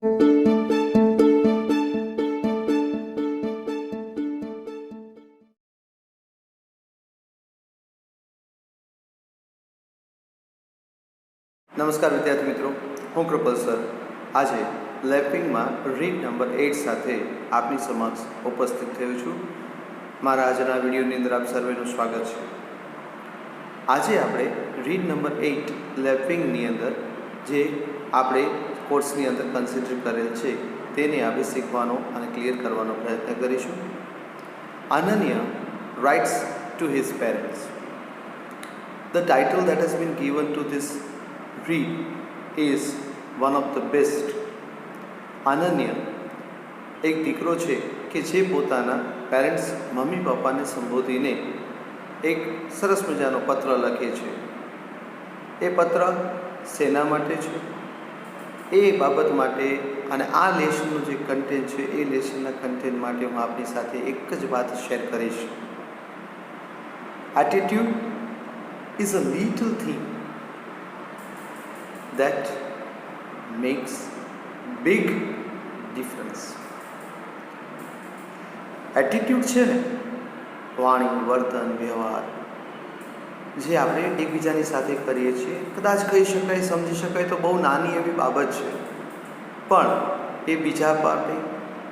નમસ્કાર વિદ્યાર્થી મિત્રો, હું કૃપલ સર આજે લેપિંગમાં રીડ નંબર 8 સાથે આપની સમક્ષ ઉપસ્થિત થયો છું. મારા આજના વિડીયોની અંદર આપ સર્વેનું સ્વાગત છે. આજે આપણે રીડ નંબર 8 લેપિંગની અંદર જે આપણે કોર્સની અંદર કન્સિડર કરેલ છે તેને આપણે શીખવાનો અને ક્લિયર કરવાનો પ્રયત્ન કરીશું. અનન્ય rights to his parents. The title that has been given to this read is one of the best. અનન્ય એક દીકરો છે કે જે પોતાના પેરેન્ટ્સ મમ્મી પપ્પાને સંબોધીને એક સરસ મજાનો પત્ર લખે છે. એ પત્ર શેના માટે છે એ બાબત માટે અને આ લેસનનું જે કન્ટેન્ટ છે એ લેસનના કન્ટેન્ટ માટે હું આપની સાથે એક જ વાત શેર કરીશ. Attitude is a little thing that makes big difference. Attitude છે ને, વાણી, વર્તન, વ્યવહાર જે આપણે એકબીજાની સાથે કરીએ છીએ, કદાચ કહી શકાય, સમજી શકાય તો બહુ નાની એવી બાબત છે, પણ એ બીજા માટે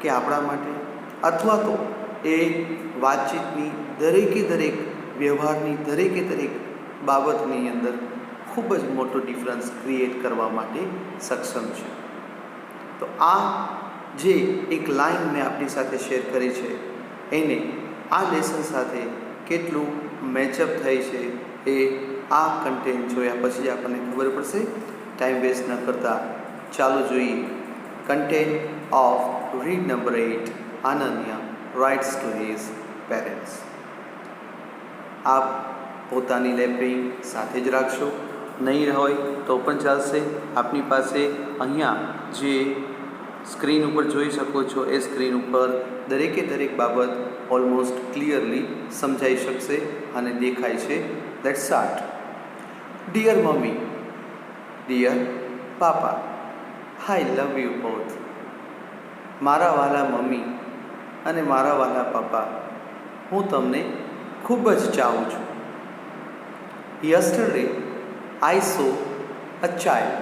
કે આપણા માટે અથવા તો એ વાતચીતની દરેકે દરેક વ્યવહારની દરેકે દરેક બાબતની અંદર ખૂબ જ મોટો ડિફરન્સ ક્રિએટ કરવા માટે સક્ષમ છે. તો આ જે એક લાઈન મેં આપણી સાથે શેર કરી છે એને આ લેસન સાથે કેટલું મેચઅપ થાય છે એ આ કન્ટેન્ટ જોયા પછી જ આપણને ખબર પડશે. ટાઈમ વેસ્ટ ન કરતાં ચાલો જોઈએ કન્ટેન્ટ ઓફ રીડ નંબર 8 અનન્ય રાઇટ્સ ટુ હિઝ પેરેન્ટ્સ. આપ પોતાની લેપિંગ સાથે જ રાખશો, નહીં હોય તો પણ ચાલશે. આપની પાસે અહીંયા જે સ્ક્રીન ઉપર જોઈ શકો છો એ સ્ક્રીન ઉપર દરેકે દરેક બાબત ઓલમોસ્ટ ક્લિયરલી સમજાઈ શકશે અને દેખાય છે. Let's start. Dear mummy, dear papa, I love you both. મારા વાલા મમ્મી અને મારા વાલા પપ્પા, હું તમને ખૂબ જ ચાહું છું. Yesterday, I saw a child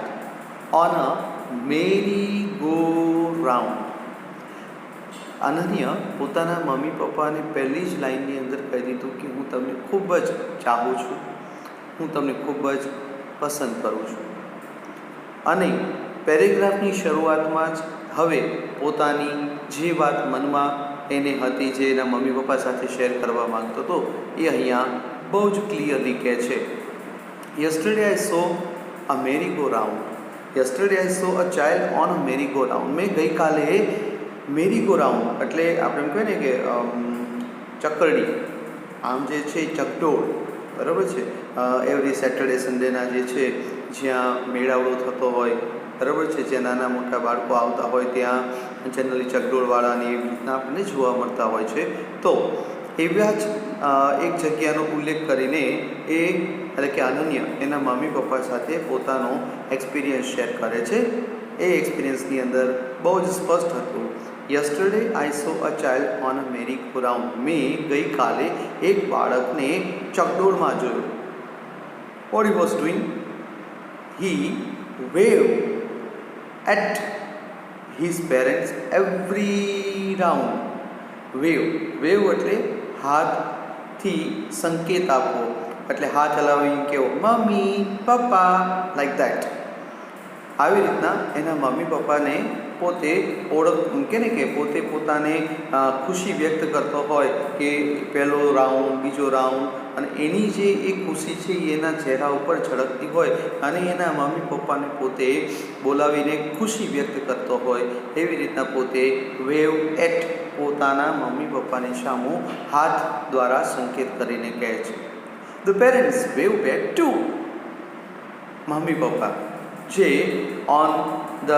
on a merry-go-round. અનન્ય પોતાના મમ્મી પપ્પાને પહેલી જ લાઈનની અંદર કહી દીધું કે હું તમને ખૂબ જ ચાહું છું, હું તમને ખૂબ જ પસંદ કરું છું. અને પેરેગ્રાફની શરૂઆતમાં જ હવે પોતાની જે વાત મનમાં એને હતી, જે એના મમ્મી પપ્પા સાથે શેર કરવા માંગતો હતો, એ અહીંયા બહુ જ ક્લિયરલી કહે છે. Yesterday I saw a merry go round. Yesterday I saw a child on a merry go round. મેં ગઈકાલે મેરી ગો રાઉન્ડ એટલે આપણે એમ કહીએ ને કે ચક્કરડી, આમ જે છે ચકડોળ, બરાબર છે, એવરી સેટરડે સન્ડેના જે છે જ્યાં મેળાવડો થતો હોય, બરાબર છે, જ્યાં નાના મોટા બાળકો આવતા હોય ત્યાં જનરલી ચકડોળવાળાની એવી રીતના આપણને જોવા મળતા હોય છે. તો એવા જ એક જગ્યાનો ઉલ્લેખ કરીને એ એટલે કે અનન્ય એના મમ્મી પપ્પા સાથે પોતાનો એક્સપિરિયન્સ શેર કરે છે. એ એક્સપિરિયન્સની અંદર બહુ જ સ્પષ્ટ હતું. Yesterday I saw a child on a merry go round. મેં ગઈકાલે એક બાળકને ચકડોળમાં જોયું. What he was doing? He waved at his parents every round. Wave એટલે હાથથી સંકેત આપવો, એટલે હાથ હલાવી કેવો મમ્મી પપ્પા, લાઈક દેટ. આવી રીતના એના મમ્મી પપ્પાને પોતે ઓળખ કે ને કે પોતે પોતાને ખુશી વ્યક્ત કરતો હોય કે પહેલો રાઉન્ડ, બીજો રાઉન્ડ, અને એની જે એ ખુશી છે એ એના ચહેરા ઉપર ઝળકતી હોય અને એના મમ્મી પપ્પાને પોતે બોલાવીને ખુશી વ્યક્ત કરતો હોય એવી રીતના પોતે વેવ એટ પોતાના મમ્મી પપ્પાની સામું હાથ દ્વારા સંકેત કરીને કહે છે. The parents wave back to. Mummy papa જે ઓન ધ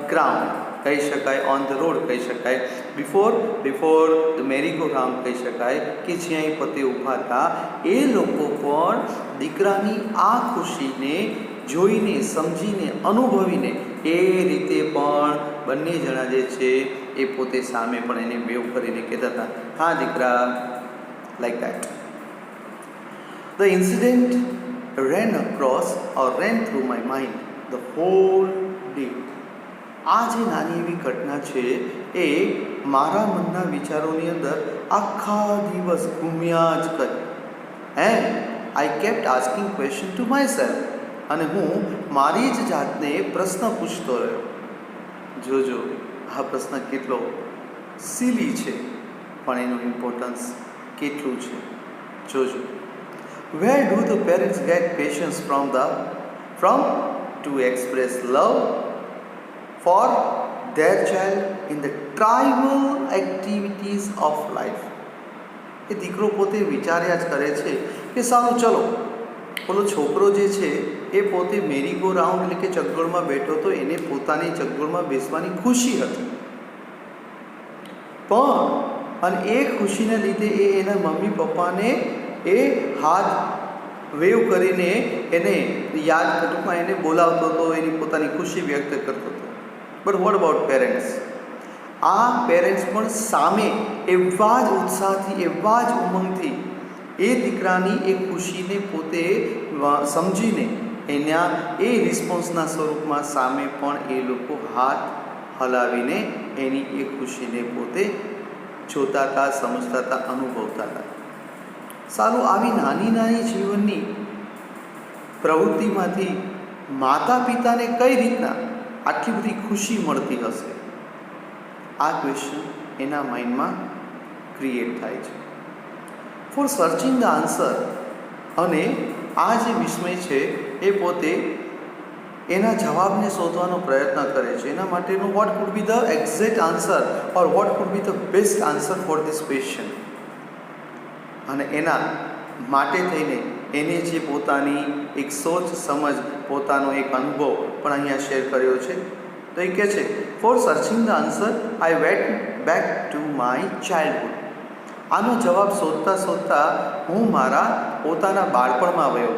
ગ્રાઉન્ડ કહી શકાય, ઓન ધ રોડ કહી શકાય, before the merry go round કહી શકાય, કે જ્યાં એ પોતે ઊભા હતા, એ લોકો પણ દીકરાની આ ખુશીને જોઈને, સમજીને, અનુભવીને એ રીતે પણ બંને જણા જે છે એ પોતે સામે પણ એને વેવ કરીને કહેતા હતા, હા દીકરા, like that. The incident ran across or ran through my mind the whole day. આ જે નાની એવી ઘટના છે એ મારા મનના વિચારોની અંદર આખા દિવસ ઘૂમ્યા જ કરી. And I kept asking question to my self, અને હું મારી જ જાતને પ્રશ્ન પૂછતો રહ્યો. જોજો આ પ્રશ્ન કેટલો સિલી છે, પણ એનું ઇમ્પોર્ટન્સ કેટલું છે જોજો. Where do the parents get patience from to express love for their child in the trivial activities of life? એ દીકરો પોતે વિચાર્યા જ કરે છે કે સારું ચલો, પેલો છોકરો જે છે એ પોતે મેરીગો રાઉન્ડ એટલે કે ચકડોળમાં બેઠો હતો, એને પોતાની ચકડોળમાં બેસવાની ખુશી હતી, પણ અને એ ખુશીને લીધે એ એના મમ્મી પપ્પાને એ હાથ વેવ કરીને એને યાદ ટૂંકમાં એને બોલાવતો હતો, એની પોતાની ખુશી વ્યક્ત કરતો હતો. But what about parents? આ પેરેન્ટ્સ પણ સામે એવા જ ઉત્સાહથી, એવા જ ઉમંગથી એ દીકરાની એ ખુશીને પોતે સમજીને એના એ રિસ્પોન્સના સ્વરૂપમાં સામે પણ એ લોકો હાથ હલાવીને એની એ ખુશીને પોતે જોતા હતા, સમજતા હતા, અનુભવતા હતા. સારું, આવી નાની નાની જીવનની પ્રવૃત્તિમાંથી માતા પિતાને કઈ રીતના આટલી બધી ખુશી મળતી હશે? આ ક્વેશ્ચન એના માઇન્ડમાં ક્રિએટ થાય છે. ફોર સર્ચિંગ ધ આન્સર, અને આ જે વિસ્મય છે એ પોતે એના જવાબને શોધવાનો પ્રયત્ન કરે છે. એના માટેનું vote food B the exact answer or vote food B the best answer for this question. અને એના માટે થઈને એને જે પોતાની એક સોચ સમજ, પોતાનો એક અનુભવ પણ અહીંયા શેર કર્યો છે. તો એ કહે છે, for searching the answer I went back to my childhood. આનો જવાબ શોધતા શોધતા હું મારા પોતાના બાળપણમાં વયો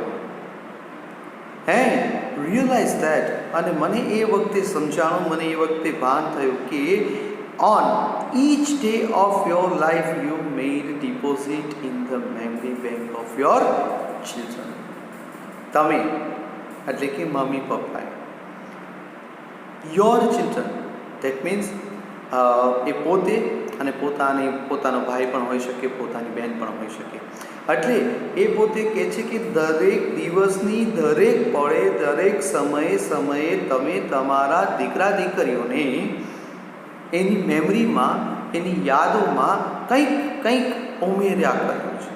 એન્ડ રિયલાઇઝ ધેટ, અને મને એ વખતે સમજાણું, મને એ વખતે ભાન થયું કે on each day of your life you made deposit in the memory bank of your children. તમે એટલે કે મમ્મી પપ્પાએ your children, that means એ પોતે અને પોતાનો ભાઈ પણ હોઈ શકે, પોતાની બહેન પણ હોઈ શકે. એટલે એ પોતે કહે છે કે દરેક દિવસની દરેક પળે, દરેક સમયે તમે તમારા દીકરા દીકરીઓને એની મેમરીમાં, એની યાદોમાં કંઈક ઉમેર્યા કર્યું છે.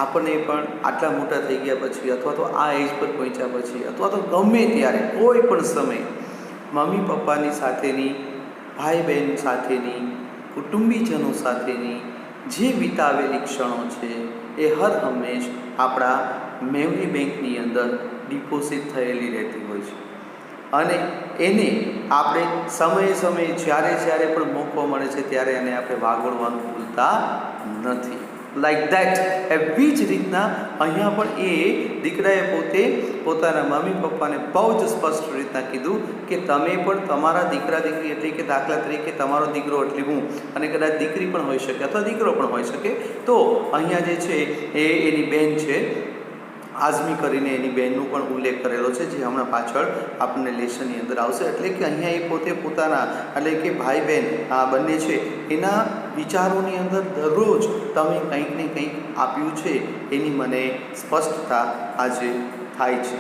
આપણને પણ આટલા મોટા થઈ ગયા પછી, અથવા તો આ એજ પર પહોંચ્યા પછી, અથવા તો ગમે ત્યારે કોઈ પણ સમય મમ્મી પપ્પાની સાથેની, ભાઈ બહેન સાથેની, કુટુંબીજનો સાથેની જે વિતાવેલી ક્ષણો છે એ હર હંમેશ આપણા મેમરી બેંકની અંદર ડિપોઝિટ થયેલી રહેતી હોય છે. અને એને આપણે સમયે જ્યારે પણ મોકો મળે છે ત્યારે એને આપણે વાગોળવાનું ભૂલતા નથી. લાઈક દેટ, એવી જ રીતના અહીંયા પણ એ દીકરાએ પોતે પોતાના મમ્મી પપ્પાને બહુ જ સ્પષ્ટ રીતના કીધું કે તમે પણ તમારા દીકરા દીકરી, એટલે કે દાખલા તરીકે તમારો દીકરો એટલે હું, અને કદાચ દીકરી પણ હોઈ શકે અથવા દીકરો પણ હોઈ શકે, તો અહીંયા જે છે એ એની બહેન છે આઝમી કરીને, એની બહેનનો પણ ઉલ્લેખ કરેલો છે, જે હમણાં પાછળ આપણને લેસનની અંદર આવશે. એટલે કે અહીંયા એ પોતે પોતાના, એટલે કે ભાઈ બહેન આ બંને છે એના વિચારોની અંદર દરરોજ તમે કંઈક ને કંઈક આપ્યું છે એની મને સ્પષ્ટતા આજે થાય છે.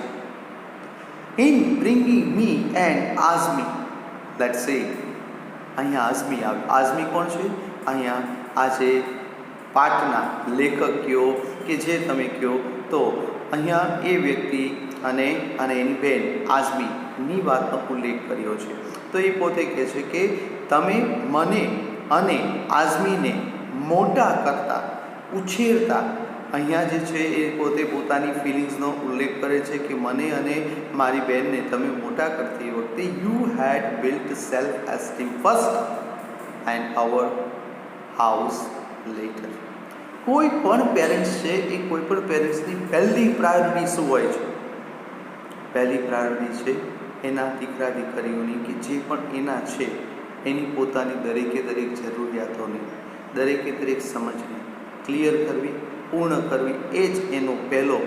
In bringing me and Azmi, let's સે અહીંયા આઝમી આવે. આઝમી કોણ છે? અહીંયા આજે પાઠના લેખક કયો કે જે તમે કહો, તો અહીંયા એ વ્યક્તિ અને એની બહેન આઝમીની વાતનો ઉલ્લેખ કર્યો છે. તો એ પોતે કહે છે કે તમે મને અને આઝમીને મોટા કરતા, ઉછેરતા, અહીંયા જે છે એ પોતે પોતાની ફિલિંગ્સનો ઉલ્લેખ કરે છે કે મને અને મારી બહેનને તમે મોટા કરતી વખતે you had built self esteem first and our house letter. કોઈ પણ પેરેન્ટ્સ છે એ કોઈ પણ પેરેન્ટ્સની પહેલી પ્રાયોરિટી શું હોય છે? પહેલી પ્રાયોરિટી છે એના દીકરા દીકરીઓની કે જે પણ એના છે એની પોતાની દરેકે દરેક જરૂરિયાતોને દરેકે દરેક સમજને ક્લિયર કરવી, પૂર્ણ કરવી, એ જ એનો પહેલો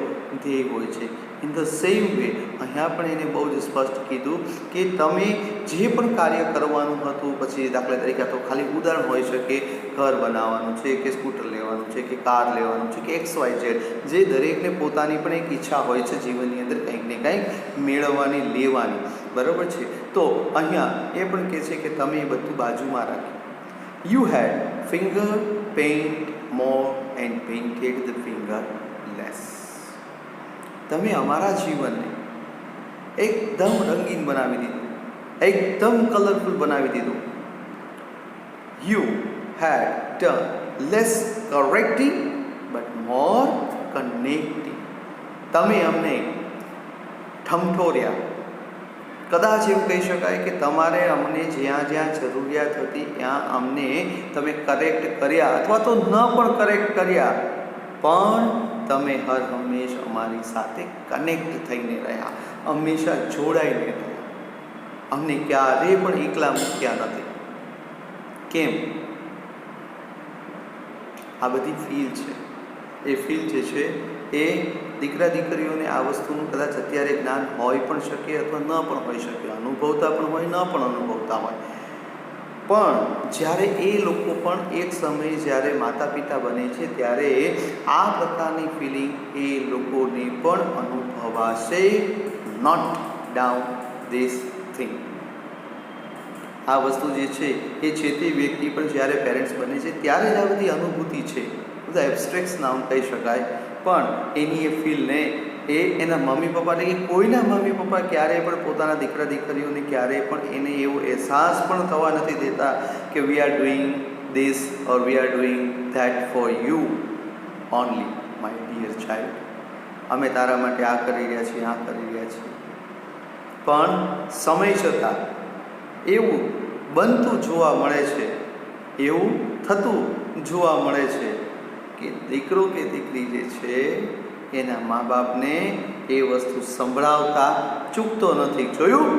ધ્યેય હોય છે. ઇન ધ સેમ વે અહીંયા પણ એને બહુ જ સ્પષ્ટ કીધું કે તમે જે પણ કાર્ય કરવાનું હતું, પછી દાખલા તરીકે આ તો ખાલી ઉદાહરણ હોઈ શકે, ઘર બનાવવાનું છે કે સ્કૂટર લેવાનું છે કે કાર લેવાનું છે કે XYZ, જે દરેકને પોતાની પણ એક ઈચ્છા હોય છે જીવનની અંદર કંઈક ને કંઈક મેળવવાની, લેવાની, બરાબર છે. તો અહીંયા એ પણ કહે છે કે તમે એ બધું બાજુમાં રાખ્યું. You had finger paint more and painted the finger less. તમે અમારા જીવનને એકદમ રંગીન બનાવી દીધું, એકદમ કલરફુલ બનાવી દીધું. You had done less correcting but more connecting. તમે અમને ઠમઠોર્યા, કદાચ એવું કહી શકાય કે તમારે અમને જ્યાં જ્યાં જરૂરિયાત હતી ત્યાં અમને તમે કરેક્ટ કર્યા, અથવા તો ન પણ કરેક્ટ કર્યા, પણ તમે હર હંમેશ અમારી સાથે કનેક્ટ થઈને રહ્યા, હંમેશા જોડાઈને રહ્યા, અમને ક્યારેય પણ એકલા મૂક્યા નથી. કેમ? આ બધી ફીલ છે. એ ફીલ જે છે એ દીકરા દીકરીઓને આ વસ્તુનું કદાચ અત્યારે જ્ઞાન હોઈ પણ શકે અથવા ન પણ હોઈ શકે, અનુભવતા પણ હોય, ન પણ અનુભવતા હોય, પણ જ્યારે એ લોકો પણ એક સમયે જ્યારે માતા પિતા બને છે ત્યારે આ પ્રકારની ફિલિંગ એ લોકોને પણ અનુભવાશે. Note down this thing. આ વસ્તુ જે છે એ છે તે વ્યક્તિ પણ જ્યારે પેરેન્ટ્સ બને છે ત્યારે જ આ બધી અનુભૂતિ છે, બધા એબ્સ્ટ્રેક્ટ નામ કહી શકાય, પણ એની એ ફીલને એ એના મમ્મી પપ્પા, એટલે કે કોઈના મમ્મી પપ્પા ક્યારેય પણ પોતાના દીકરા દીકરીઓને ક્યારેય પણ એને એવો અહેસાસ પણ થવા નથી દેતા કે we are doing this or we are doing that for you only my dear child. અમે તારા માટે આ કરી રહ્યા છીએ, આ કરી રહ્યા છીએ. પણ સમય છતાં એવું બનતું જોવા મળે છે, એવું થતું જોવા મળે છે કે દીકરો કે દીકરી જે છે એના મા બાપને એ વસ્તુ સંભળાવતા ચૂકતો નથી. જોયું,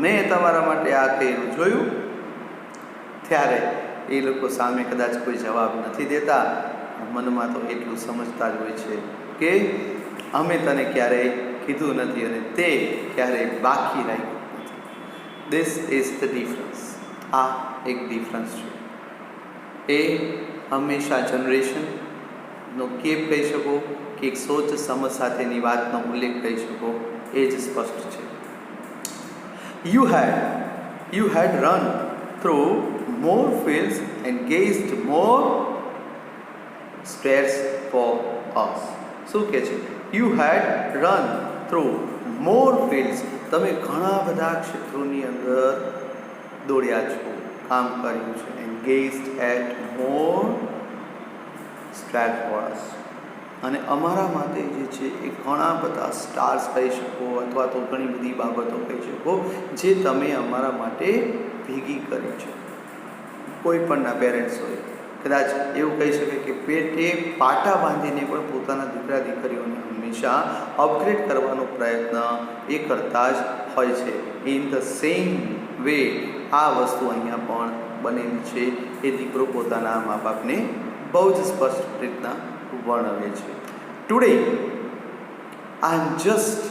મેં તમારા માટે આ કર્યું, જોયું? ત્યારે એ લોકો સામે કદાચ કોઈ જવાબ નથી દેતા, મનમાં તો એટલું સમજતા જ હોય છે કે અમે તને ક્યારેય કીધું નથી અને તે ક્યારેય બાકી રાખ્યું નથી. This is the difference. આ એક ડિફરન્સ છે. એ હંમેશા જનરેશનનો કેપ કહી શકો કે એક સોચ સમજ સાથેની વાતનો ઉલ્લેખ કરી શકો, એ જ સ્પષ્ટ છે. You had run through more fields and gazed more stars for us. શું કહે છે? You had run through more fields. તમે ઘણા બધા ક્ષેત્રોની અંદર દોડ્યા છો, કામ કર્યું છે. And gazed at more stars for us. અને અમારા માટે જે છે એ ઘણા બધા સ્ટાર્સ કહી શકો, અથવા તો ઘણી બધી બાબતો કહી શકો જે તમે અમારા માટે ભેગી કરી છે. કોઈ પણના પેરેન્ટ્સ હોય કદાચ એવું કહી શકે કે પેટે પાટા બાંધીને પણ પોતાના દીકરા દીકરીઓને હંમેશા અપગ્રેડ કરવાનો પ્રયત્ન એ કરતા જ હોય છે. ઇન ધ સેમ વે આ વસ્તુ અહીંયા પણ બનેલી છે. એ દીકરો પોતાના મા બાપને બહુ જ સ્પષ્ટ રીતના વર્ણવે છે. Today I am just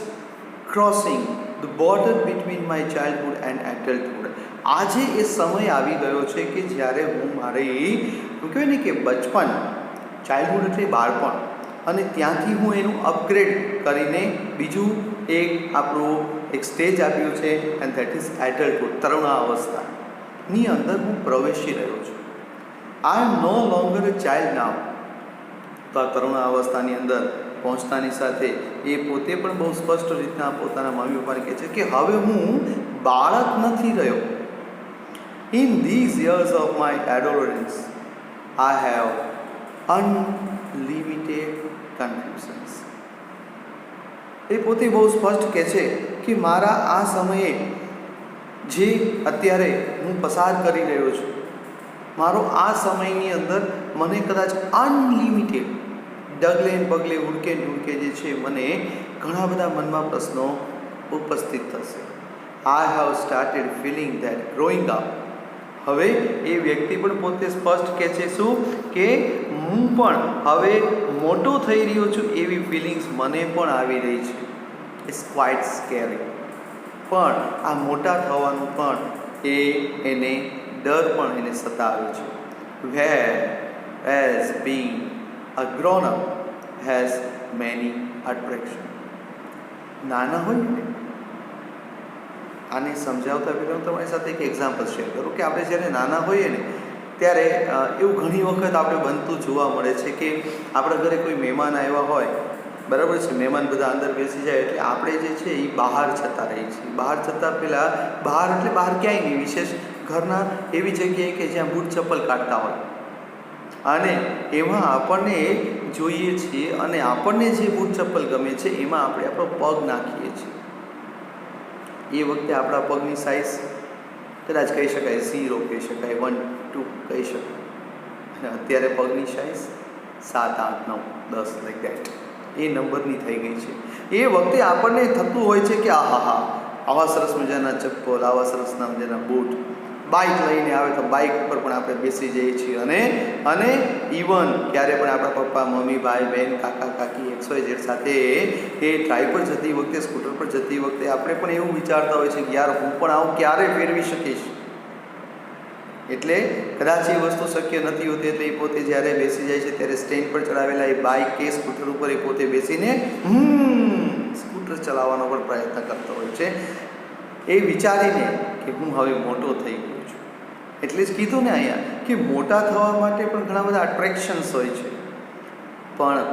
crossing the border between my childhood and adulthood. આજે એ સમય આવી ગયો છે કે જ્યારે હું મારી કહેવાય ને કે બચપન, ચાઇલ્ડહુડ એટલે બાળપણ, અને ત્યાંથી હું એનું અપગ્રેડ કરીને બીજું એક આપણું એક સ્ટેજ આપ્યું છે, એન્ડ ધેટ ઇઝ એડલ્ટહુડ, તરુણાવસ્થાની અંદર હું પ્રવેશી રહ્યો છું. આઈ એમ નો લોંગર અ ચાઇલ્ડ નાઉ. તો આ તરુણાવસ્થાની અંદર પહોંચતાની સાથે એ પોતે પણ બહુ સ્પષ્ટ રીતના પોતાના મમ્મી પપ્પાને કહે છે કે હવે હું બાળક નથી રહ્યો. In these years of my adolescence I have unlimited confusions. એ પોતે બહુ સ્પષ્ટ કહે છે કે મારા આ સમયે જે અત્યારે હું પસાર કરી રહ્યો છું, મારો આ સમયની અંદર મને કદાચ અનલિમિટેડ ડગલે પગલે ઉડકે ઢૂંઢકે જે છે મને ઘણા બધા મનમાં પ્રશ્નો ઉપસ્થિત થશે. I have started feeling that growing up. હવે એ વ્યક્તિ પણ પોતે સ્પષ્ટ કહે છે શું કે હું પણ હવે મોટો થઈ રહ્યો છું એવી ફિલિંગ્સ મને પણ આવી રહી છે. It's quite scary. પણ આ મોટા થવાનું પણ એને ડર પણ એને સતાવે છે. Whereas being a grown up has many attraction. નાના હોય ને, આને સમજાવતા પહેલાં હું તમારી સાથે એક એક્ઝામ્પલ શેર કરું કે આપણે જ્યારે નાના હોઈએ ને ત્યારે એવું ઘણી વખત આપણે બનતું જોવા મળે છે કે આપણા ઘરે કોઈ મહેમાન આવ્યા હોય, બરાબર છે, મહેમાન બધા અંદર બેસી જાય એટલે આપણે જે છે એ બહાર જતા રહીએ છીએ. બહાર જતાં પહેલાં બહાર એટલે બહાર ક્યાંય નહીં, વિશેષ ઘરના એવી જગ્યાએ કે જ્યાં બૂટ ચપ્પલ કાઢતા હોય અને એમાં આપણને જોઈએ છીએ અને આપણને જે બૂટ ચપ્પલ ગમે છે એમાં આપણે આપણો પગ નાખીએ છીએ. એ વખતે આપણા પગની સાઇઝ કદાચ કહી શકાય 0 કહી શકાય, 1, 2 કહી શકાય, અને અત્યારે પગની સાઇઝ 7, 8, 9, 10 લાઈક દેટ એ નંબરની થઈ ગઈ છે. એ વખતે આપણને થતું હોય છે કે આહા, આવા સરસ મજાના ચપ્પલ, આવા સરસ મજાના બૂટ, બાઇક લઈને આવે તો બાઇક ઉપર પણ આપણે બેસી જઈએ છીએ અને ઇવન ક્યારે પણ આપણા પપ્પા, મમ્મી, ભાઈ, બહેન, કાકા, કાકી XYZ સાથે એ ડ્રાઈવ પર જતી વખતે, સ્કૂટર પર જતી વખતે આપણે પણ એવું વિચારતા હોય છે કે યાર હું પણ આવું ક્યારે ફેરવી શકીશ. એટલે કદાચ એ વસ્તુ શક્ય નથી હોતી એટલે એ પોતે જ્યારે બેસી જાય છે ત્યારે સ્ટેન્ડ પર ચડાવેલા એ બાઇક કે સ્કૂટર ઉપર એ પોતે બેસીને સ્કૂટર ચલાવવાનો પણ પ્રયત્ન કરતો હોય છે, એ વિચારીને કે હું હવે મોટો થઈ ગયો છું. એટલે જ કીધું ને અહીંયા કે મોટા થવા માટે પણ ઘણા બધા અટ્રેક્શન્સ હોય છે, પણ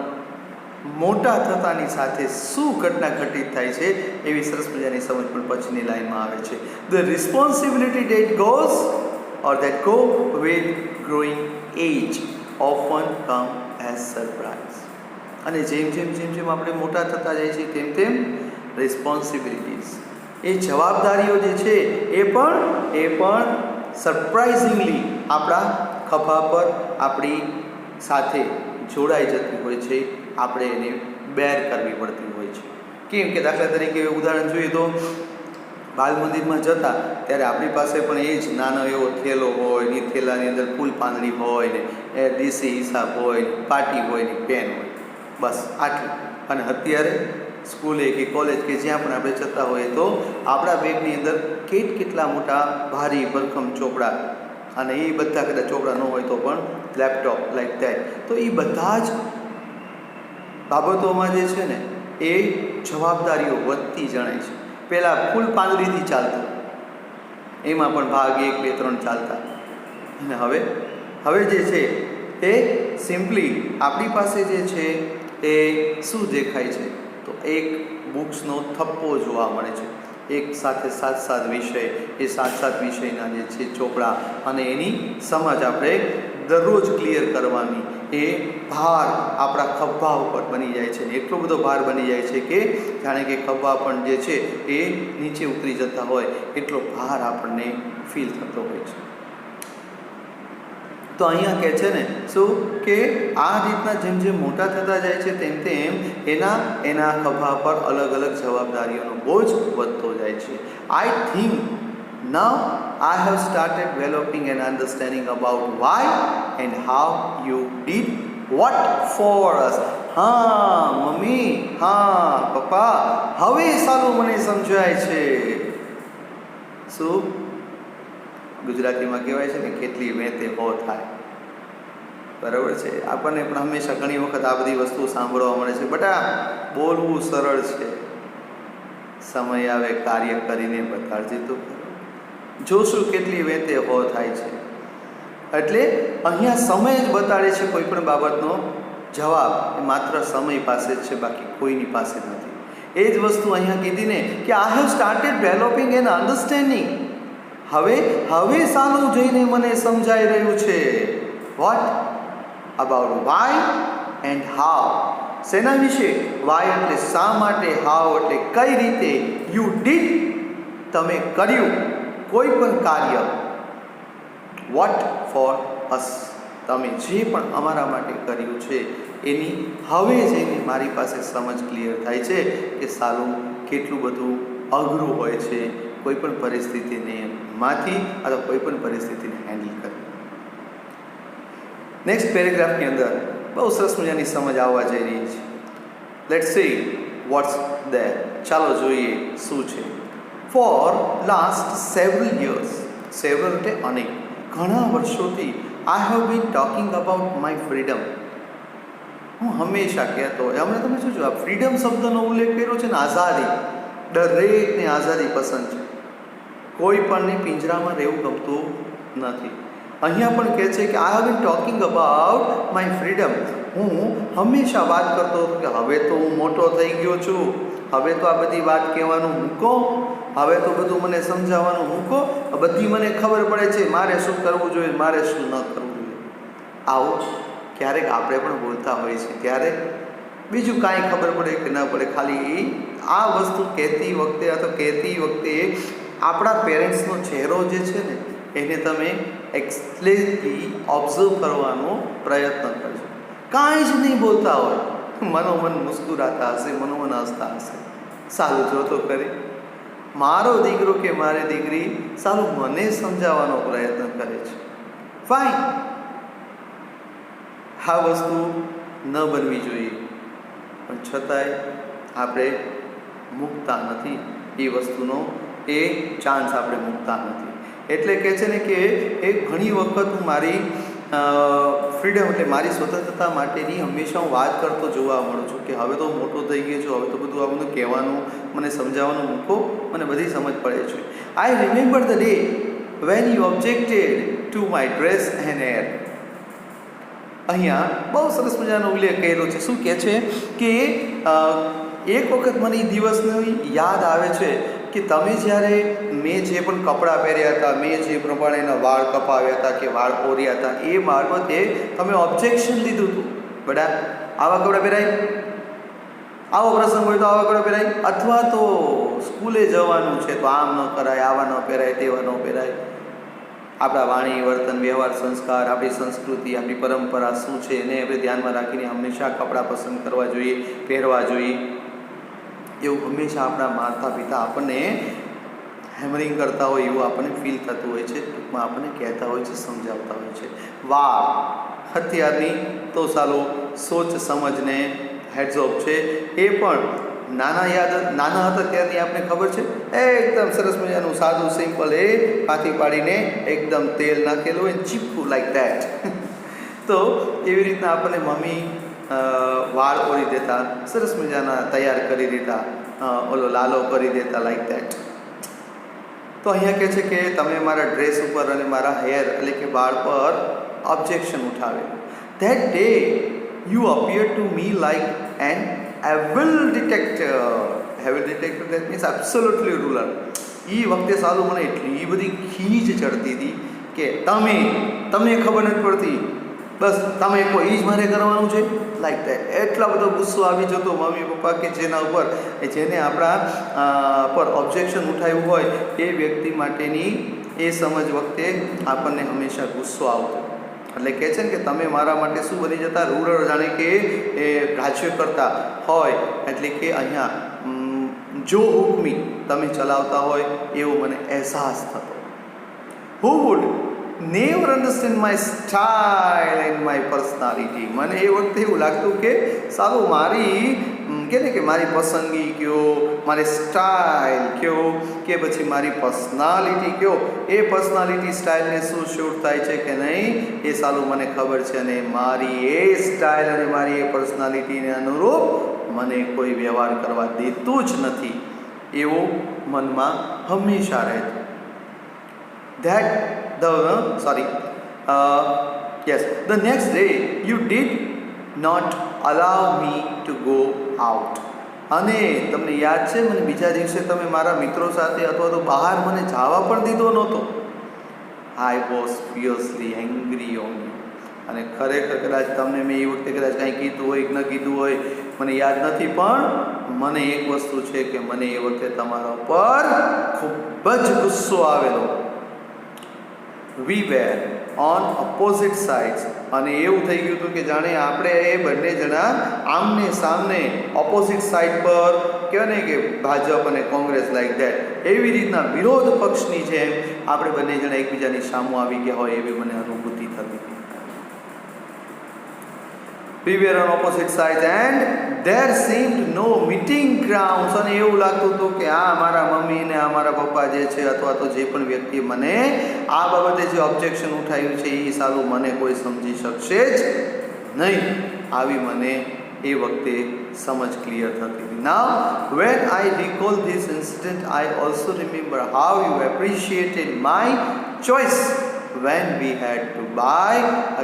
મોટા થતાની સાથે શું ઘટના ઘટિત થાય છે એવી સરસ મજાની સમજ પણ પછીની લાઈનમાં આવે છે. The responsibility date goes or that go with growing age often come as surprise. અને જેમ આપણે મોટા થતા જઈએ છીએ તેમ રિસ્પોન્સિબિલિટીઝ, એ જવાબદારીઓ જે છે એ પણ સરપ્રાઇઝિંગલી આપણા ખભા પર આપણી સાથે જોડાઈ જતી હોય છે. આપણે એને બેર કરવી પડતી હોય છે. કેમ કે દાખલા તરીકે ઉદાહરણ જોઈએ તો બાલ મંદિરમાં જતા ત્યારે આપણી પાસે પણ એ જ નાનો એવો થેલો હોય ને, થેલાની અંદર ફૂલ પાંદડી હોય ને, એ દેશી હિસાબ હોય ને, પાટી હોય ને, પેન હોય, બસ આટલું. અને અત્યારે સ્કૂલે કે કોલેજ કે જ્યાં પણ આપણે જતા હોઈએ તો આપણા બેગની અંદર કેટલા મોટા ભારી ભરખમ ચોપડા, અને એ બધા કદાચ ચોપડા ન હોય તો પણ લેપટોપ લાઈક ધેટ. તો એ બધા જ બાબતોમાં જે છે ને એ જવાબદારીઓ વધતી જણાય છે. પહેલાં ફૂલ પાંદડીથી ચાલતું, એમાં પણ ભાગ 1, 2, 3 ચાલતા, અને હવે જે છે એ સિમ્પલી આપણી પાસે જે છે એ શું દેખાય છે તો એક બુક્સનો થપ્પો જોવા મળે છે. એક સાથે 7 વિષય, એ 7 વિષયના જે છે ચોપડા, અને એની સમજ આપણે દરરોજ ક્લિયર કરવાની, એ ભાર આપણા ખભા ઉપર બની જાય છે. એટલો બધો ભાર બની જાય છે કે જાણે કે ખભા પણ જે છે એ નીચે ઉતરી જતા હોય એટલો ભાર આપણને ફીલ થતો હોય છે. તો અહીંયા કહે છે ને શું કે આ રીતના જેમ મોટા થતા જાય છે તેમ એના ખભા પર અલગ અલગ જવાબદારીઓનો બોજ વધતો જાય છે. I think now I have started developing an understanding about why and how you did what for us. હા મમ્મી, હા પપ્પા, હવે સારું મને સમજાય છે. શું ગુજરાતીમાં કહેવાય છે ને કેટલી વેતે હો થાય, બરાબર છે. આપણને પણ હંમેશા ઘણી વખત આ બધી વસ્તુ સાંભળવા મળે છે, બટા બોલવું સરળ છે, સમય આવે કાર્ય કરીને બતાડજે તો જોશું કેટલી વેતે હો થાય છે. એટલે અહીંયા સમય જ બતાડે છે કોઈ પણ બાબતનો જવાબ એ માત્ર સમય પાસે જ છે, બાકી કોઈની પાસે નથી. એ જ વસ્તુ અહીંયા કીધી ને કે I have started developing an understanding. હવે સાલું જઈને મને સમજાઈ રહ્યું છે what about why and how. શેના વિશે? વાય એટલે શા માટે, હાઉ એટલે કઈ રીતે, યુ ડીડ તમે કર્યું કોઈ પણ કાર્ય, વોટ ફોર અસ તમે જે પણ અમારા માટે કર્યું છે એની હવે જઈને મારી પાસે સમજ ક્લિયર થાય છે કે સાલું કેટલું બધું અઘરું હોય છે, કોઈ પણ પરિસ્થિતિને માંથી અથવા કોઈ પણ પરિસ્થિતિને હેન્ડલ કરવી. નેક્સ્ટ પેરેગ્રાફની અંદર બહુ સરસ મજાની સમજ આવવા જઈ રહી છે. Let's see what's there. ચાલો જોઈએ શું છે. For last several years, several એટલે અનેક, ઘણા વર્ષોથી I have been talking about my freedom. હું હંમેશા કહેતો હોય, હમણાં તમે શું આ ફ્રીડમ શબ્દનો ઉલ્લેખ કર્યો છે ને, આઝાદી. દરેકને આઝાદી પસંદ છે, કોઈ પણને પિંજરામાં રહેવું ગમતું નથી. અહીંયા પણ કહે છે કે I have been talking about my freedom. હું હંમેશા વાત કરતો હતો કે હવે તો હું મોટો થઈ ગયો છું, હવે તો આ બધી વાત કહેવાનું મૂકો, હવે તો બધું મને સમજાવવાનું મૂકો, બધી મને ખબર પડે છે મારે શું કરવું જોઈએ, મારે શું ન કરવું જોઈએ. આવું ક્યારેક આપણે પણ બોલતા હોઈએ છીએ, ત્યારે બીજું કાંઈ ખબર પડે કે ન પડે, ખાલી આ વસ્તુ કહેતી વખતે અથવા કહેતી વખતે આપણા પેરેન્ટ્સનો ચહેરો જે છે ને એને તમે એક્સપ્લેનલી ઓબ્ઝર્વ કરવાનો પ્રયત્ન કરજો. કાંઈ જ નહીં બોલતા હોય, મનોમન મુસ્કુરાતા હશે, મનોમન હસતા હશે. સારું જો તો કરી, મારો દીકરો કે મારી દીકરી સારું મને સમજાવવાનો પ્રયત્ન કરે છે, ફાઇન. આ વસ્તુ ન બનવી જોઈએ, પણ છતાંય આપણે મૂકતા નથી એ વસ્તુનો, એ ચાન્સ આપણે મૂકતા નથી. એટલે કહે છે ને કે એ ઘણી વખત હું મારી ફ્રીડમ એટલે મારી સ્વતંત્રતા માટેની હંમેશા હું વાત કરતો જોવા મળું છું કે હવે તો મોટો થઈ ગયો છું, હવે તો બધું આ બધું કહેવાનું, મને સમજાવવાનું મૂકો, મને બધી સમજ પડે છે. I remember the day when you objected to my dress and hair. અહીંયા બહુ સરસ મજાનો ઉલ્લેખ કરેલો છે. શું કહે છે કે એક વખત મને એ દિવસની યાદ આવે છે કે તમે જ્યારે મેં જે પણ કપડાં પહેર્યા હતા, મેં જે પ્રમાણે એના વાળ કપાવ્યા હતા કે વાળ ઓર્યા હતા, એ બાબતે તમે ઓબ્જેક્શન લીધું હતું. બડા આવા કપડાં પહેરાય, આવો પ્રસંગ હોય તો આવા કપડાં પહેરાય, અથવા તો સ્કૂલે જવાનું છે તો આમ ન કરાય, આવા ન પહેરાય, તેવા ન પહેરાય. આપણા વાણી, વર્તન, વ્યવહાર, સંસ્કાર, આપણી સંસ્કૃતિ, આપણી પરંપરા શું છે એને આપણે ધ્યાનમાં રાખીને હંમેશા કપડાં પસંદ કરવા જોઈએ, પહેરવા જોઈએ. એવું હંમેશા આપણા માતા પિતા આપણને હેમરિંગ કરતા હોય એવું આપણને ફીલ થતું હોય છે, ટૂંકમાં આપણને કહેતા હોય છે, સમજાવતા હોય છે. વાહ, અત્યારની તો સાલો સોચ સમજને હેડ્સ ઓફ છે. એ પણ નાના હતા ત્યારની આપણે ખબર છે, એકદમ સરસ મજાનું સાદું સિમ્પલ, એ પાથી પાડીને એકદમ તેલ નાખેલું હોય, ચીપકું લાઈક ધેટ. તો એવી રીતના આપણને મમ્મી વાળ ઓળી દેતા, સરસ મજાના તૈયાર કરી દેતા, ઓલો લાલો કરી દેતા લાઈક ધેટ. તો અહીંયા કહે છે કે તમે મારા ડ્રેસ ઉપર અને મારા હેર એટલે કે વાળ પર ઓબ્જેક્શન ઉઠાવે. That day you appear to me like an evil dictator. Evil dictator that means absolutely ruler. એ વખતે સારું મને એટલી બધી ખીજ ચડતી હતી કે તમને ખબર નથી પડતી, બસ તમે કોઈ જ મારે કરવાનું છે લાઈક ધેટ. એટલા બધો ગુસ્સો આવી જતો મમ્મી પપ્પા કે જેના ઉપર જેને આપણા પર ઓબ્જેક્શન ઉઠાવ્યું હોય એ વ્યક્તિ માટેની એ સમજ વખતે આપણને હંમેશા ગુસ્સો આવતો. એટલે કહે છે ને કે તમે મારા માટે શું બની જતા, રૂરલ, જાણે કે એ રાજ્ય કરતા હોય. એટલે કે અહીંયા જો હુકમી તમે ચલાવતા હોય એવો મને અહેસાસ થતો. Who would never understand my style and my personality. મને એ વખતે એવું લાગતું કે સારું મારી કે ને કે મારી પસંદગી કયો, મારી સ્ટાઇલ કયો કે પછી મારી પર્સનાલિટી કયો, એ પર્સનાલિટી સ્ટાઇલને શું શૂટ થાય છે કે નહીં એ સારું મને ખબર છે, અને મારી એ સ્ટાઇલ અને મારી એ પર્સનાલિટીને અનુરૂપ મને કોઈ વ્યવહાર કરવા દેતું જ નથી, એવું મનમાં હંમેશા રહેતું. The next day you did not allow me to go out. અને તમને યાદ છે મને બીજા દિવસે તમે મારા મિત્રો સાથે અથવા તો બહાર મને જવા પણ દીધો નહોતો. I was fiercely angry on you. અને ખરેખર કદાચ તમને મેં એ વખતે કદાચ કાંઈ કીધું હોય કે ન કીધું હોય મને યાદ નથી, પણ મને એક વસ્તુ છે કે મને એ વખતે તમારા પર ખૂબ જ ગુસ્સો આવેલો. વી વેર ઓન ઓપોઝિટ સાઇડ્સ. અને એવું થઈ ગયું હતું કે જાણે આપણે એ બંને જણા આમને સામને ઓપોઝિટ સાઇડ પર કહેવાય ને કે ભાજપ અને કોંગ્રેસ લાઈક ધેટ એવી રીતના વિરોધ પક્ષની જેમ આપણે બંને જણા એકબીજાની સામું આવી ગયા હોય એવી મને અનુભૂતિ થતી હતી. We were on opposite sides and there seemed no meeting grounds. અને એવું લાગતું હતું કે આ મારા મમ્મી ને આ મારા પપ્પા જે છે અથવા તો જે પણ વ્યક્તિ મને આ બાબતે જે ઓબ્જેક્શન ઉઠાવ્યું છે એ સાલું મને કોઈ સમજી શકશે જ નહીં. આવી મને એ વખતે સમજ ક્લિયર થતી હતી. Now when I recall this incident I also remember how you appreciated my choice when we had to buy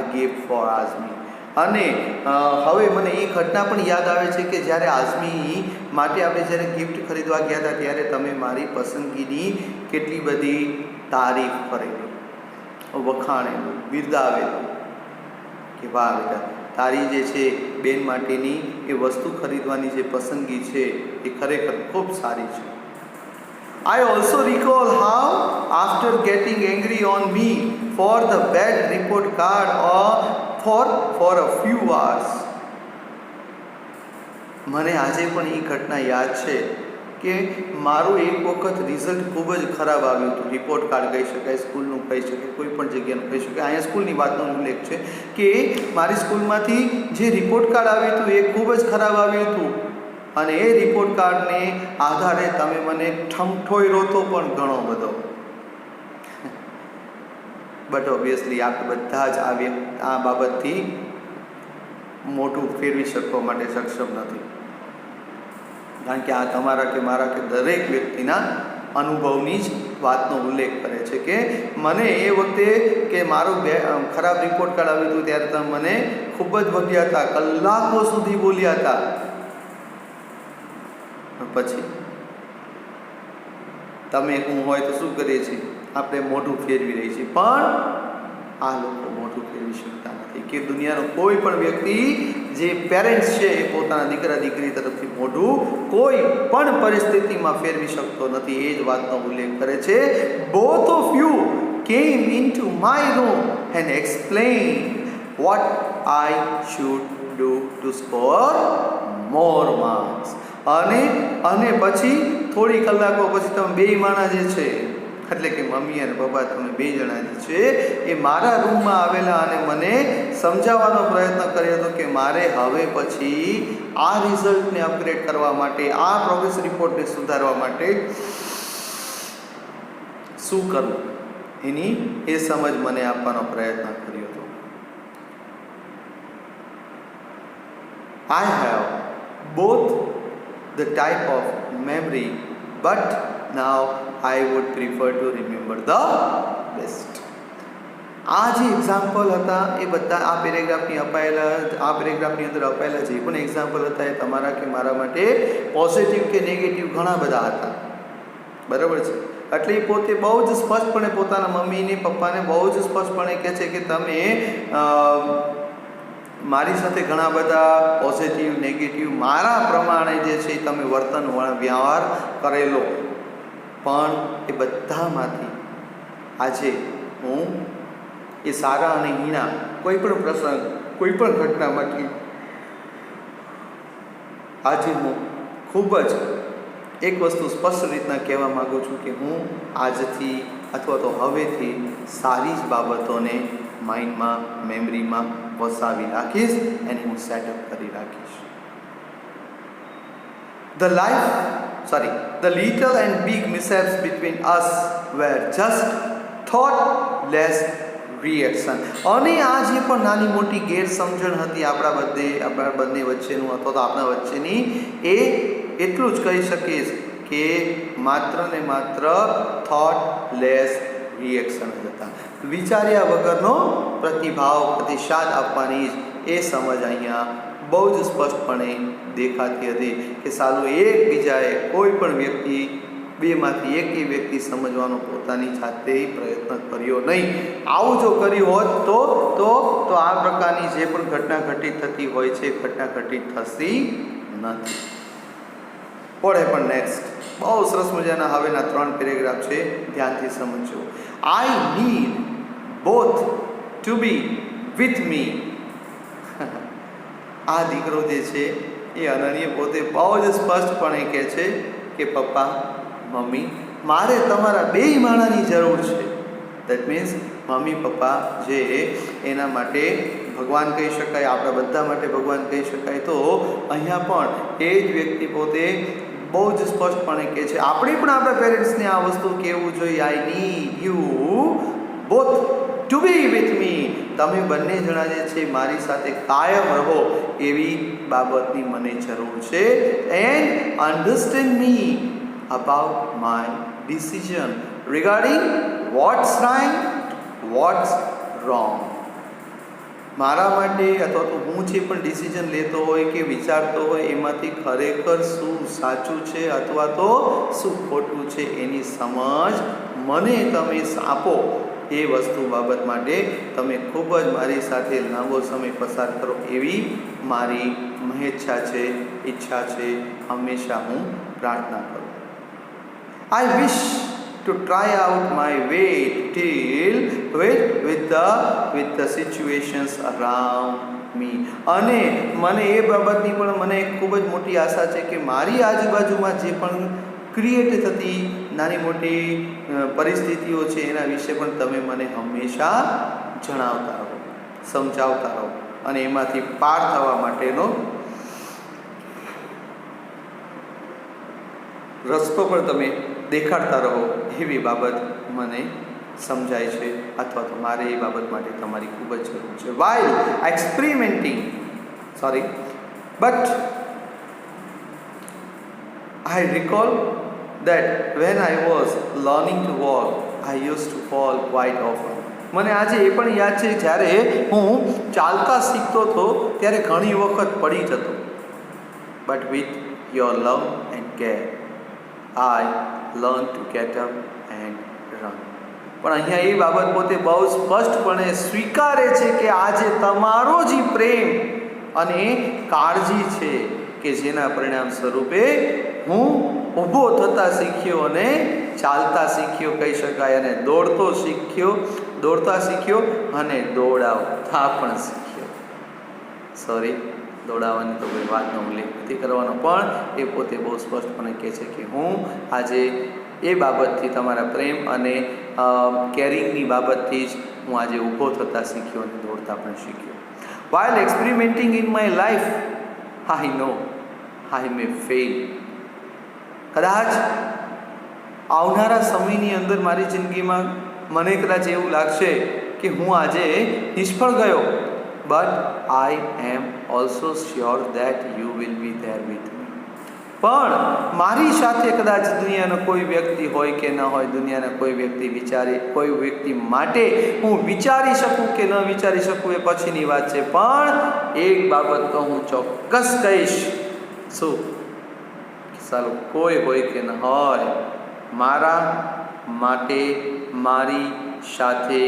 a gift for Azmi. અને હવે મને એ ઘટના પણ યાદ આવે છે કે જ્યારે આઝમી માટે આપણે જ્યારે ગિફ્ટ ખરીદવા ગયા હતા ત્યારે તમે મારી પસંદગીની કેટલી બધી તારીફ કરેલી, વખાણેલું, બિરદાવેલું કે વાહ બેટા તારી જે છે બેન માટેની એ વસ્તુ ખરીદવાની જે પસંદગી છે એ ખરેખર ખૂબ સારી છે. I also recall how after getting angry on me for the bad report card or for a few hours, મને આજે પણ એ ઘટના યાદ છે કે મારું એક વખત રિઝલ્ટ ખૂબ જ ખરાબ આવ્યું હતું. રિપોર્ટ કાર્ડ કહી શકાય, સ્કૂલનું કહી શકાય, કોઈ પણ જગ્યાનું કહી શકાય. અહીંયા સ્કૂલની વાતનો ઉલ્લેખ છે કે મારી સ્કૂલમાંથી જે રિપોર્ટ કાર્ડ આવ્યું હતું એ ખૂબ જ ખરાબ આવ્યું હતું. અને એ રિપોર્ટ કાર્ડને આધારે તમે મને ઠમઠોયરો તો પણ ઘણો બધો. બટ ઓબ્વિયસલી આપણે બધા જ આ બાબતથી મોઢું ફેરવી શકવા માટે સક્ષમ નથી, કારણ કે આ તમારા કે મારા કે દરેક વ્યક્તિના અનુભવની જ વાતનો ઉલ્લેખ કરે છે કે મને એ વખતે કે મારું ખરાબ રિપોર્ટ કાર્ડ આવ્યું હતું ત્યારે તમે મને ખૂબ જ વગ્યા હતા, કલાકો સુધી બોલ્યા હતા. પછી તમે હું હોય તો શું કરીએ છીએ, આપણે મોઢું ફેરવી રહી છીએ. પણ આ લોકો મોઢું ફેરવી શકતા નથી કે દુનિયાનો કોઈ પણ વ્યક્તિ જે પેરેન્ટ્સ છે એ પોતાના દીકરા દીકરી તરફથી મોઢું કોઈ પણ પરિસ્થિતિમાં ફેરવી શકતો નથી. એ જ વાતનો ઉલ્લેખ કરે છે. બોથ ઓફ યુ કેમ into my room and explain what I should do to score more marks. અને પછી થોડી કલાકો પછી તમે બે માણા જે છે એટલે કે મમ્મી અને પપ્પા તમે બે જણા જે છે એ મારા રૂમમાં આવેલા અને મને સમજાવવાનો પ્રયત્ન કર્યો હતો કે મારે હવે પછી આ રિઝલ્ટને અપગ્રેડ કરવા માટે, આ પ્રોગ્રેસ રિપોર્ટને સુધારવા માટે શું કરવું એની એ સમજ મને આપવાનો પ્રયત્ન કર્યો હતો. I have both the type of memory, but now I would prefer to remember the best. આ જે એક્ઝામ્પલ હતા એ બધા આ પેરેગ્રાફની અંદર અપાયેલા જે પણ એક્ઝામ્પલ હતા એ તમારા કે મારા માટે પોઝિટિવ કે નેગેટિવ ઘણા બધા હતા. બરાબર છે. એટલે એ પોતે બહુ જ સ્પષ્ટપણે પોતાના મમ્મીને પપ્પાને બહુ જ સ્પષ્ટપણે કહે છે કે તમે મારી સાથે ઘણા બધા પોઝિટિવ નેગેટિવ મારા પ્રમાણે જે છે તમે વર્તન વ્યવહાર કરેલો, પણ એ બધામાંથી આજે હું એ સારા અને હીણા કોઈ પણ પ્રસંગ, કોઈ પણ ઘટનામાંથી આજે હું ખૂબ જ એક વસ્તુ સ્પષ્ટ રીતના કહેવા માગું છું કે હું આજથી અથવા તો હવેથી સારી જ બાબતોને માઇન્ડમાં, મેમરીમાં વસાવી રાખીશ અને હું સેટઅપ કરી રાખીશ. The little and big mishaps between us were just thoughtless reaction. અને આ જે પણ નાની મોટી ગેરસમજણ હતી આપણા બંને વચ્ચેનું અથવા તો આપણા વચ્ચેની, એ એટલું જ કહી શકીશ કે માત્ર ને માત્ર થોટલેસ રિએક્શન જ હતા. વિચાર્યા વગરનો પ્રતિસાદ આપવાની જ એ સમજ અહીંયા બહુ જ સ્પષ્ટપણે દેખાતી હતી કે સાલું એકબીજાએ કોઈ પણ વ્યક્તિ, બેમાંથી એક વ્યક્તિ સમજવાનો પોતાની જાતે પ્રયત્ન કર્યો નહીં. આવું જો કર્યું હોત તો આ પ્રકારની જે પણ ઘટના ઘટિત થતી હોય છે ઘટના ઘટિત થતી નથી. પડે પણ નેક્સ્ટ બહુ સરસ મજાના હવેના 3 પેરેગ્રાફ છે, ધ્યાનથી સમજો. I need both to be with me. આ દીકરો જે છે એ અનન્ય પોતે બહુ જ સ્પષ્ટપણે કહે છે કે પપ્પા મમ્મી મારે તમારા બેય માણાની જરૂર છે. દેટ મીન્સ મમ્મી પપ્પા જે એના માટે ભગવાન કહી શકાય, આપણા બધા માટે ભગવાન કહી શકાય. તો અહીંયા પણ એ જ વ્યક્તિ પોતે બહુ જ સ્પષ્ટપણે કહે છે. આપણે પણ આપણા પેરેન્ટ્સને આ વસ્તુ કહેવું જોઈએ, I need you both to be with me. તમે બંને જણા જે છે મારી સાથે કાયમ રહો એવી બાબતની મને જરૂર છે. And understand me about my decision regarding what's right, what's wrong. મારા માટે અથવા તો હું જે પણ ડિસિઝન લેતો હોય કે વિચારતો હોય એમાંથી ખરેખર શું સાચું છે અથવા તો શું ખોટું છે એની સમજ મને તમે આપો. એ વસ્તુ બાબત માટે તમે ખૂબ જ મારી સાથે લાંબો સમય પસાર કરો એવી મારી મહેચ્છા છે, ઈચ્છા છે, હંમેશા હું પ્રાર્થના કરું. આઈ વિશ to try out my way till with the situations around me. અને મને એ બાબતની પણ મને ખૂબ જ મોટી આશા છે કે મારી આજુબાજુમાં જે પણ ક્રિએટ થતી નાની મોટી પરિસ્થિતિઓ છે એના વિશે પણ તમે મને હંમેશા જણાવતા રહો, સમજાવતા રહો અને એમાંથી પાર થવા માટેનો રસ્તો પણ તમે દેખાડતા રહો એવી બાબત મને સમજાય છે અથવા તો મારે એ બાબત માટે તમારી ખૂબ જ જરૂર છે. while experimenting but I recall that when I was learning to walk I used to fall quite often. મને આજે એ પણ યાદ છે જ્યારે હું ચાલતા શીખતો હતો ત્યારે ઘણી વખત પડી જતો. but with your love and care I learn to get up and run. પણ અહીંયા એ બાબત પોતે બહુ સ્પષ્ટપણે સ્વીકારે છે કે આજે તમારો જ પ્રેમ અને કાળજી છે કે જેના પરિણામ સ્વરૂપે હું ઊભો થતા શીખ્યો અને ચાલતા શીખ્યો કહી શકાય, અને દોડતા શીખ્યો અને દોડાવતા પણ શીખ્યો. દોડાવવાની તો કોઈ વાતનો ઉલ્લેખ નથી કરવાનો, પણ એ પોતે બહુ સ્પષ્ટપણે કહે છે કે હું આજે એ બાબતથી તમારા પ્રેમ અને કેરિંગની બાબતથી જ હું આજે ઊભો થતા શીખ્યો અને દોડતા પણ શીખ્યો. while experimenting in my life I know I may fail. કદાચ આવનારા સમયની અંદર મારી જિંદગીમાં મને કદાચ એવું લાગશે કે હું આજે નિષ્ફળ ગયો, but I am also sure that you will be there with me. પણ મારી સાથે કદાચ દુનિયાનો કોઈ વ્યક્તિ હોય કે ન હોય, દુનિયાના કોઈ વ્યક્તિ માટે હું વિચારી શકું કે ન વિચારી શકું એ પછીની વાત છે, પણ એક બાબત તો હું ચોક્કસ કહીશ. શું? ચાલો કોઈ હોય કે ન હોય, મારા માટે મારી સાથે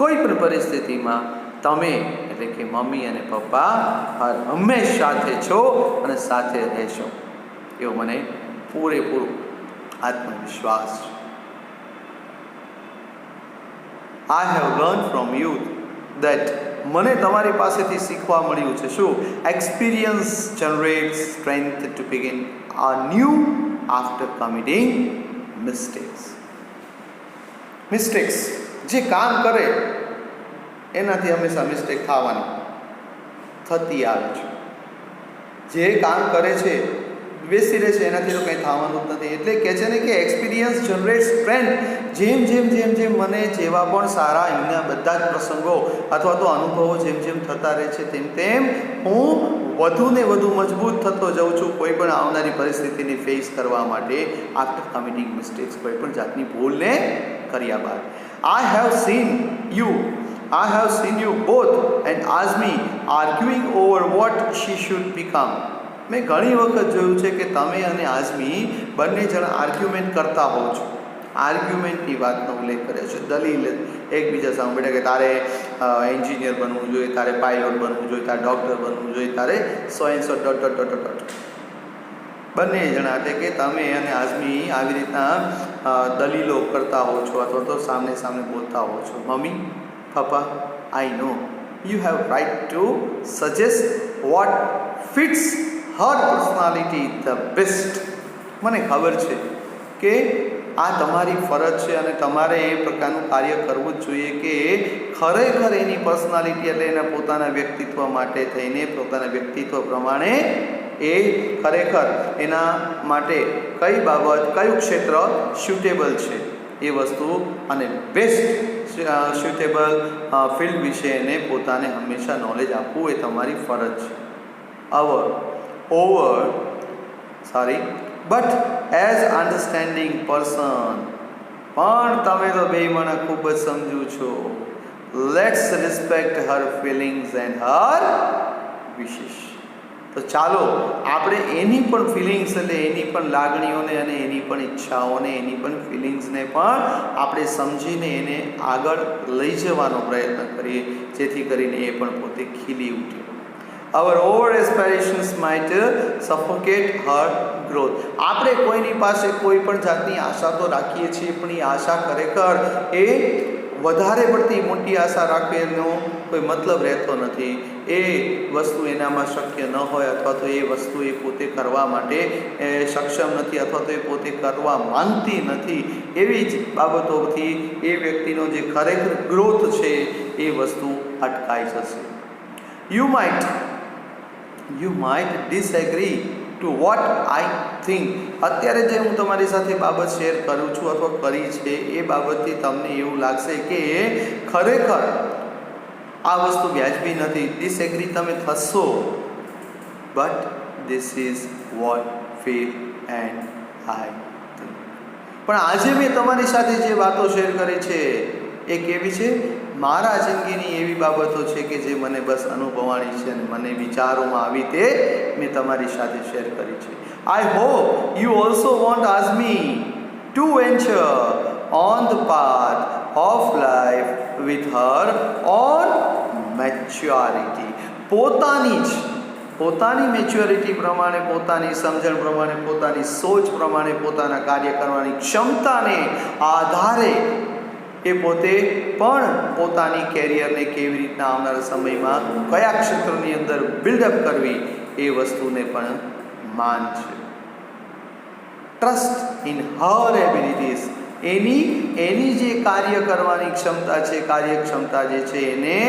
કોઈ પણ પરિસ્થિતિમાં તમે એટલે કે મમ્મી અને પપ્પા હંમેશા સાથે છો અને સાથે રહેશો એવો મને પૂરેપૂરો આત્મવિશ્વાસ છે. I have learn from you that મને તમારી પાસેથી શીખવા મળ્યું છે. શું? Experience generates strength to begin a new after committing mistakes જે કામ કરે એનાથી હંમેશા મિસ્ટેક થતી આવે છે. જે કામ કરે છે બેસી રહે છે એનાથી તો કંઈ થવાનું જ નથી. એટલે કહે છે ને કે એક્સપિરિયન્સ જનરેટ સ્ટ્રેન્થ. જેમ મને જેવા પણ સારા એમના બધા જ પ્રસંગો અથવા તો અનુભવો જેમ થતા રહે છે તેમ હું વધુ ને વધુ મજબૂત થતો જાઉં છું કોઈ પણ આવનારી પરિસ્થિતિને ફેસ કરવા માટે આફ્ટર કમિટિંગ મિસ્ટેક્સ, કોઈ પણ જાતની ભૂલને કર્યા બાદ. I have seen you both and Azmi arguing over what she should become. મેં ઘણી વખત જોયું છે કે તમે અને આઝમી બંને જણા આર્ગ્યુમેન્ટ કરતા હોવ છો. આર્ગ્યુમેન્ટની વાતનો ઉલ્લેખ કર્યો છે, દલીલ એકબીજા સામે કે તારે એન્જિનિયર બનવું જોઈએ, તારે પાયલોટ બનવું જોઈએ, તારે ડૉક્ટર બનવું જોઈએ, તારે ..... બંને જણા એટલે કે તમે અને આઝમી આવી રીતના દલીલો કરતા હો છો અથવા તો સામે બોલતા હો છો. Mummy Papa, I know you have right to suggest what fits her personality the best. મને ખબર છે કે આ તમારી ફરજ છે અને તમારે એ પ્રકારનું કાર્ય કરવું જ જોઈએ કે ખરેખર એની પર્સનાલિટી એટલે એના પોતાના વ્યક્તિત્વ માટે થઈને પોતાના વ્યક્તિત્વ પ્રમાણે એ ખરેખર એના માટે કઈ બાબત કયું ક્ષેત્ર સ્યુટેબલ છે એ વસ્તુ અને બેસ્ટ સ્યુટેબલ ફિલ્ડ વિશે એને પોતાને હંમેશા નોલેજ આપવું એ તમારી ફરજ છે. બટ એઝ અન્ડરસ્ટેન્ડિંગ પર્સન, પણ તમે તો બે મને ખૂબ જ સમજો છો. Let's respect her feelings and her wishes. તો ચાલો આપણે એની પણ ફિલિંગ્સ એટલે એની પણ લાગણીઓને અને એની પણ ઈચ્છાઓને એની પણ ફિલિંગ્સને પણ આપણે સમજીને એને આગળ લઈ જવાનો પ્રયત્ન કરીએ જેથી કરીને એ પણ પોતે ખીલી ઉઠે. Our over aspirations might suffocate her growth. આપણે કોઈની પાસે કોઈ પણ જાતની આશા તો રાખીએ છીએ પણ એ આશા ખરેખર એ વધારે પડતી મોટી આશા રાખવાનો કોઈ મતલબ રહેતો નથી. એ વસ્તુ એનામાં શક્ય ન હોય અથવા તો એ વસ્તુ એ પોતે કરવા માટે સક્ષમ નથી અથવા તો એ પોતે કરવા માંગતી નથી. એવી જ બાબતોથી એ વ્યક્તિનો જે ખરેખર ગ્રોથ છે એ વસ્તુ અટકાઈ જશે. You might disagree to what I think. અત્યારે જે હું તમારી સાથે બાબત શેર કરું છું અથવા કરી છે એ બાબતથી તમને એવું લાગશે કે ખરેખર આ વસ્તુ વ્યાજબી નથી. ડિસએગ્રી તમે થશો, but this is what feel and I think. પણ આજે મેં તમારી સાથે જે વાતો શેર કરી છે એ કેવી છે? મારા જિંદગીની એવી બાબતો છે કે જે મને બસ અનુભવાણી છે અને મને વિચારોમાં આવી તે મેં તમારી સાથે શેર કરી છે. I hope you also want આઝ me to venture on the path of life with her on maturity. પોતાની મેચ્યોરિટી પ્રમાણે, પોતાની સમજણ પ્રમાણે, પોતાની સોચ પ્રમાણે, પોતાના કાર્ય કરવાની ક્ષમતાને આધારે એ પોતે પણ પોતાની કેરિયરને કેવી રીતના આવનારા સમયમાં કયા ક્ષેત્રની અંદર બિલ્ડઅપ કરવી એ વસ્તુને પણ માન છે. Trust in her abilities. એની જે કાર્ય કરવાની ક્ષમતા છે, કાર્યક્ષમતા જે છે એને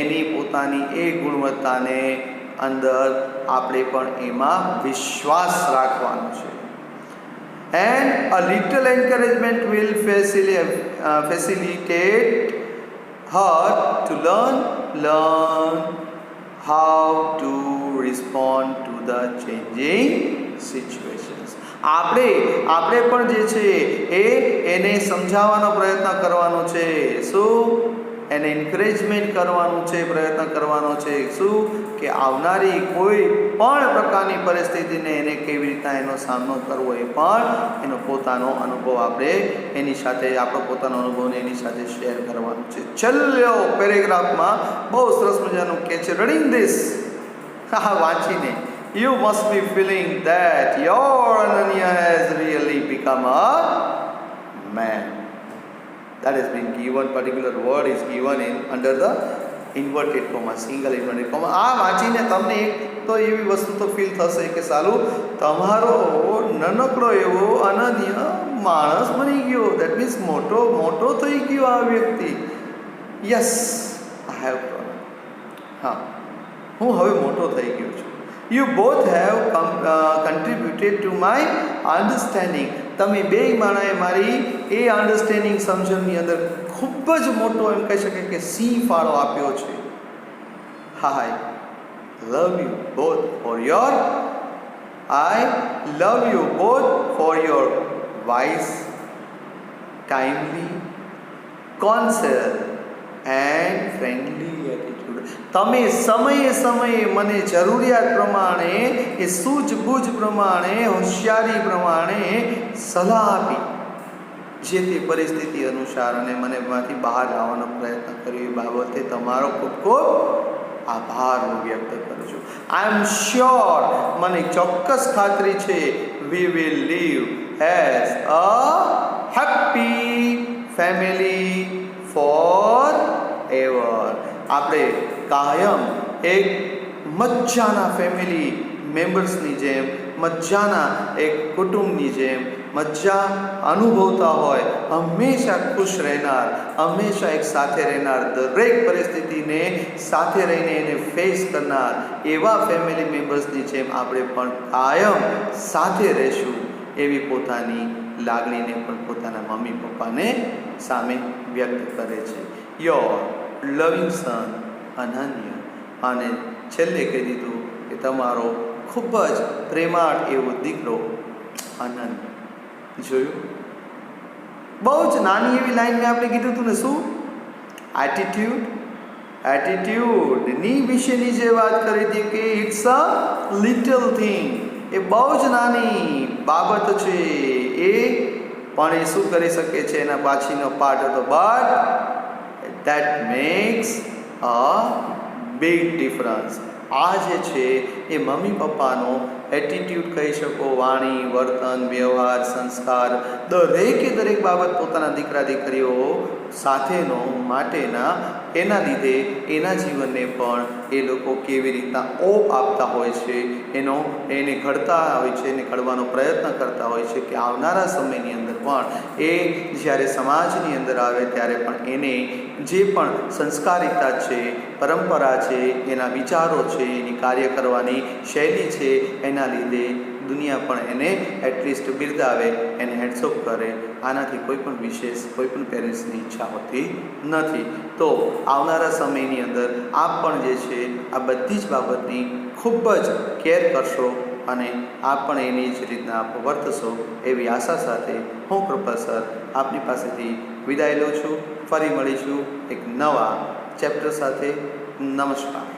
એની પોતાની એ ગુણવત્તાને અંદર આપણે પણ એમાં વિશ્વાસ રાખવાનો છે. And a little encouragement will facilitate her to learn how to respond to the changing situations. આપણે પણ જે છે એને સમજાવવાનો પ્રયત્ન કરવાનો છે. શું? એને એન્કરેજમેન્ટ કરવાનું છે, પ્રયત્ન કરવાનો છે. શું? કે આવનારી કોઈ પણ પ્રકારની પરિસ્થિતિને એને કેવી રીતના એનો સામનો કરવો એ પણ એનો પોતાનો અનુભવ આપણે એની સાથે આપણો પોતાનો અનુભવને એની સાથે શેર કરવાનો છે. છેલ્લો પેરેગ્રાફમાં બહુ સરસ મજાનું કહે છે, રીડિંગ ધીસ, વાંચીને, you must be feeling that your Ananya has really become a man. That has been given, particular word is given under the inverted comma, single inverted comma. આ વાંચીને તમને એક તો એવી વસ્તુ તો ફીલ થશે કે સાલું તમારો નાનકડો એવો અનન્ય માણસ બની ગયો. દેટ મીન્સ મોટો થઈ ગયો આ વ્યક્તિ. Yes, I have grown. હા, હું હવે મોટો થઈ ગયો છું. You both have contributed to my understanding. તમે બે માણાએ મારી એ અન્ડરસ્ટેન્ડિંગ સમજણની અંદર ખૂબ જ મોટો એમ કહી શકે કે સિંહ ફાળો આપ્યો છે. I love you both for your wise, timely, counsel and friendly attitude. તમે સમયે મને જરૂરિયાત પ્રમાણે, એ સૂઝબૂઝ પ્રમાણે, હોશિયારી પ્રમાણે સલાહ આપી, જે તે પરિસ્થિતિ અનુસાર, અને મને એમાંથી બહાર લાવવાનો પ્રયત્ન કર્યો. એ બાબતે તમારો ખૂબ આભાર હું વ્યક્ત કરું છું. આઈ એમ શ્યોર, મને ચોક્કસ ખાતરી છે, we will leave as a happy family forever. આપણે કાયમ એક મજાના ફેમિલી મેમ્બર્સની જેમ, મજાના એક કુટુંબની જેમ મજા અનુભવતા હોય, હંમેશા ખુશ રહેનાર, હંમેશા એક સાથે રહેનાર, દરેક પરિસ્થિતિને સાથે રહીને એને ફેસ કરનાર એવા ફેમિલી મેમ્બર્સની જેમ આપણે પણ કાયમ સાથે રહીશું એવી પોતાની લાગણીને પણ પોતાના મમ્મી પપ્પાને સામે વ્યક્ત કરે છે. યોર લવિંગ સન અનન્ય. અને છેલ્લે કહી દીધું કે તમારો ખૂબ જ પ્રેમાળ એવો દીકરો અનન્ય. જોયું? બહુ જ નાની એવી લાઈન મેં આપણે કીધું હતું ને, શું એટીટ્યુડની વિશેની જે વાત કરી હતી કે ઇટ્સ અ લિટલ થિંગ, એ બહુ જ નાની બાબત છે, એ પણ એ શું કરી શકે છે, એના પાછળનો પાર્ટ હતો, but that max a big difference. આ જે છે એ મમ્મી પપ્પાનો એટીટ્યૂડ કહી શકો, વાણી, વર્તન, વ્યવહાર, સંસ્કાર, દરેક બાબત પોતાના દીકરા દીકરીઓ સાથેનો માટેના એના લીધે એના જીવનને પણ એ લોકો કેવી રીતના ઓપ આપતા હોય છે, એને ઘડતા હોય છે, એને ઘડવાનો પ્રયત્ન કરતા હોય છે કે આવનારા સમયની અંદર પણ એ જ્યારે સમાજની અંદર આવે ત્યારે પણ એને જે પણ સંસ્કારિકતા છે, પરંપરા છે, એના વિચારો છે, એની કાર્ય કરવાની શૈલી છે, એના લીધે દુનિયા પણ એને એટલીસ્ટ બિરદાવે, એને હેડસઅપ કરે. આનાથી કોઈ પણ વિશેષ કોઈ પણ પેરેન્ટ્સની ઈચ્છા હોતી નથી. તો આવનારા સમયની અંદર આપ પણ જે છે આ બધી જ બાબતની ખૂબ જ કેર કરશો અને આપ પણ એની જ રીતના આપ વર્તશો એવી આશા સાથે હું કૃપા સર આપની પાસેથી વિદાય લઉં છું. ફરી મળીશું એક નવા ચેપ્ટર સાથે. નમસ્કાર.